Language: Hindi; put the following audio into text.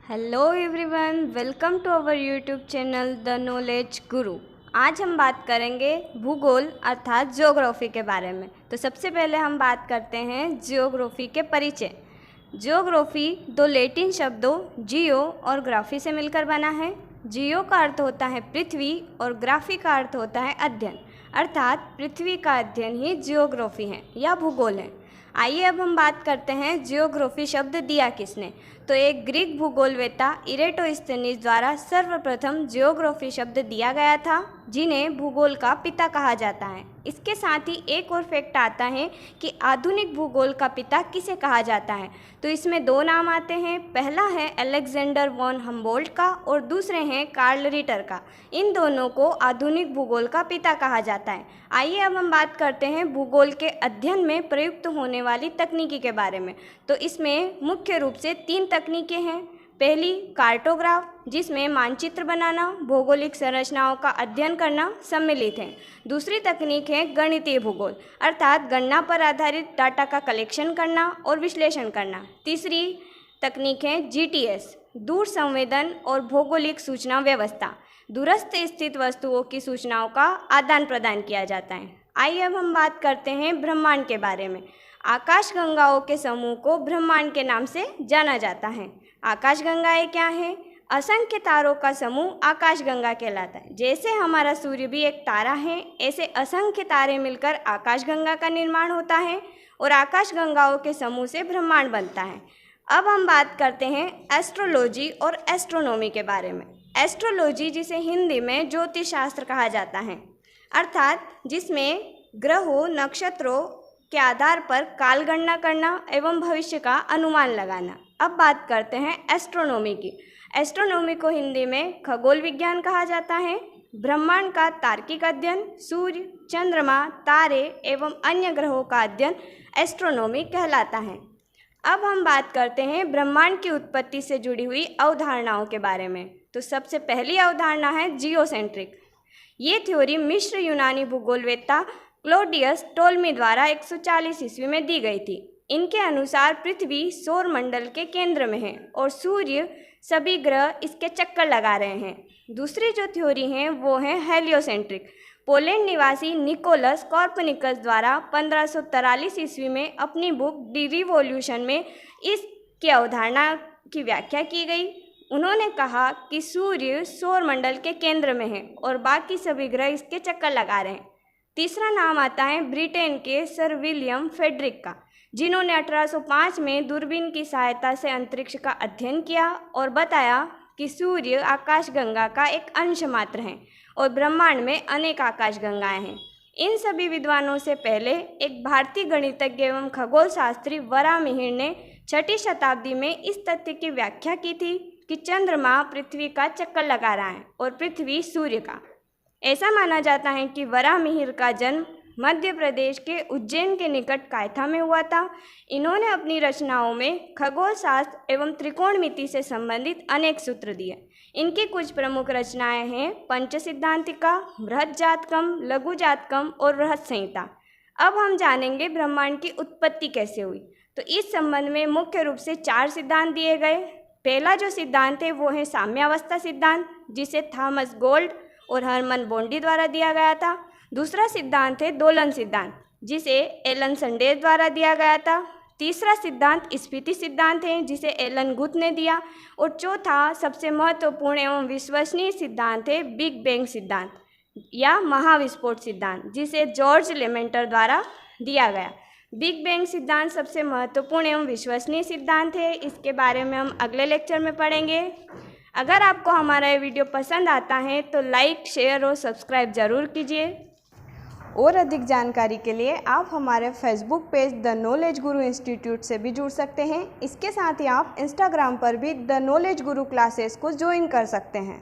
Hello everyone, welcome to our YouTube channel the Knowledge Guru. आज हम बात करेंगे भूगोल अर्थात ज्योग्राफी के बारे में। तो सबसे पहले हम बात करते हैं ज्योग्राफी के परिचय। ज्योग्राफी दो लैटिन शब्दों जियो और ग्राफी से मिलकर बना है। जियो का अर्थ होता है पृथ्वी और ग्राफी का अर्थ होता है अध्ययन, अर्थात पृथ्वी का अध्ययन ही ज्योग्राफी है या भूगोल है। आइए अब हम बात करते हैं ज्योग्राफी शब्द दिया किसने। तो एक ग्रीक भूगोलवेत्ता इरेटोस्थेनीज द्वारा सर्वप्रथम ज्योग्राफी शब्द दिया गया था, जिन्हें भूगोल का पिता कहा जाता है। इसके साथ ही एक और फैक्ट आता है कि आधुनिक भूगोल का पिता किसे कहा जाता है। तो इसमें दो नाम आते हैं, पहला है अलेक्जेंडर वॉन हम्बोल्ट का और दूसरे हैं कार्ल रिटर का। इन दोनों को आधुनिक भूगोल का पिता कहा जाता है। आइए अब हम बात करते हैं भूगोल के अध्ययन में प्रयुक्त होने वाली तकनीकी के बारे में। तो इसमें मुख्य रूप से 3 तकनीकें हैं। पहली कार्टोग्राफ, जिसमें मानचित्र बनाना, भौगोलिक संरचनाओं का अध्ययन करना सम्मिलित है। दूसरी तकनीक है गणितीय भूगोल, अर्थात गणना पर आधारित डाटा का कलेक्शन करना और विश्लेषण करना। तीसरी तकनीक है जीटीएस, दूर संवेदन और भौगोलिक सूचना व्यवस्था। दूरस्थ स्थित वस्तुओं की सूचनाओं का आदान प्रदान किया जाता है। आइए अब हम बात करते हैं ब्रह्मांड के बारे में। आकाशगंगाओं के समूह को ब्रह्मांड के नाम से जाना जाता है। आकाशगंगाएं क्या है? असंख्य तारों का समूह आकाशगंगा कहलाता है। जैसे हमारा सूर्य भी एक तारा है, ऐसे असंख्य तारे मिलकर आकाशगंगा का निर्माण होता है और आकाशगंगाओं के समूह से ब्रह्मांड बनता है। अब हम बात करते हैं एस्ट्रोलॉजी और एस्ट्रोनॉमी के बारे में। एस्ट्रोलॉजी, जिसे हिंदी में ज्योतिष शास्त्र कहा जाता है, अर्थात जिसमें ग्रहों नक्षत्रों के आधार पर काल गणना करना एवं भविष्य का अनुमान लगाना। अब बात करते हैं एस्ट्रोनॉमी की। एस्ट्रोनॉमी को हिंदी में खगोल विज्ञान कहा जाता है। ब्रह्मांड का तार्किक अध्ययन, सूर्य, चंद्रमा, तारे एवं अन्य ग्रहों का अध्ययन एस्ट्रोनॉमी कहलाता है। अब हम बात करते हैं ब्रह्मांड की उत्पत्ति से जुड़ी हुई अवधारणाओं के बारे में। तो सबसे पहली अवधारणा है जियोसेंट्रिक। ये थ्योरी मिस्र यूनानी भूगोलवेत्ता क्लॉडियस टोल्मी द्वारा 140 ईस्वी में दी गई थी। इनके अनुसार पृथ्वी सौर मंडल के केंद्र में है और सूर्य सभी ग्रह इसके चक्कर लगा रहे हैं। दूसरी जो थ्योरी है वो है हेलियोसेंट्रिक। पोलैंड निवासी निकोलस कॉर्पनिकस द्वारा 1543 ईस्वी में अपनी बुक डी रिवॉल्यूशन में इसकी अवधारणा की व्याख्या की गई। उन्होंने कहा कि सूर्य सौर मंडल के केंद्र में है और बाकी सभी ग्रह इसके चक्कर लगा रहे हैं। तीसरा नाम आता है ब्रिटेन के सर विलियम फेडरिक का, जिन्होंने 1805 में दूरबीन की सहायता से अंतरिक्ष का अध्ययन किया और बताया कि सूर्य आकाशगंगा का एक अंश मात्र है और ब्रह्मांड में अनेक आकाशगंगाएं हैं। इन सभी विद्वानों से पहले एक भारतीय गणितज्ञ एवं खगोल शास्त्री वराहमिहिर ने 6ठी शताब्दी में इस तथ्य की व्याख्या की थी कि चंद्रमा पृथ्वी का चक्कर लगा रहा है और पृथ्वी सूर्य का। ऐसा माना जाता है कि वराहमिहिर का जन्म मध्य प्रदेश के उज्जैन के निकट कायथा में हुआ था। इन्होंने अपनी रचनाओं में खगोल शास्त्र एवं त्रिकोणमिति से संबंधित अनेक सूत्र दिए। इनकी कुछ प्रमुख रचनाएं हैं पंच सिद्धांतिका, बृहद जातकम, लघु जातकम और रहस्य संहिता। अब हम जानेंगे ब्रह्मांड की उत्पत्ति कैसे हुई। तो इस संबंध में मुख्य रूप से 4 सिद्धांत दिए गए। पहला जो सिद्धांत है वो है साम्यावस्था सिद्धांत, जिसे थॉमस गोल्ड और हरमन बोंडी द्वारा दिया गया था। दूसरा सिद्धांत है दोलन सिद्धांत, जिसे एलन संडेस द्वारा दिया गया था। तीसरा सिद्धांत स्फीति सिद्धांत है, जिसे एलन गुथ ने दिया। और चौथा सबसे महत्वपूर्ण एवं विश्वसनीय सिद्धांत है बिग बैंग सिद्धांत या महाविस्फोट सिद्धांत, जिसे जॉर्ज लेमेंटर द्वारा दिया गया। बिग बैंग सिद्धांत सबसे महत्वपूर्ण एवं विश्वसनीय सिद्धांत है। इसके बारे में हम अगले लेक्चर में पढ़ेंगे। अगर आपको हमारा ये वीडियो पसंद आता है तो लाइक, शेयर और सब्सक्राइब ज़रूर कीजिए। और अधिक जानकारी के लिए आप हमारे Facebook page the Knowledge Guru institute से भी जुड़ सकते हैं। इसके साथ ही आप इंस्टाग्राम पर भी द नॉलेज गुरु क्लासेस को ज्वाइन कर सकते हैं।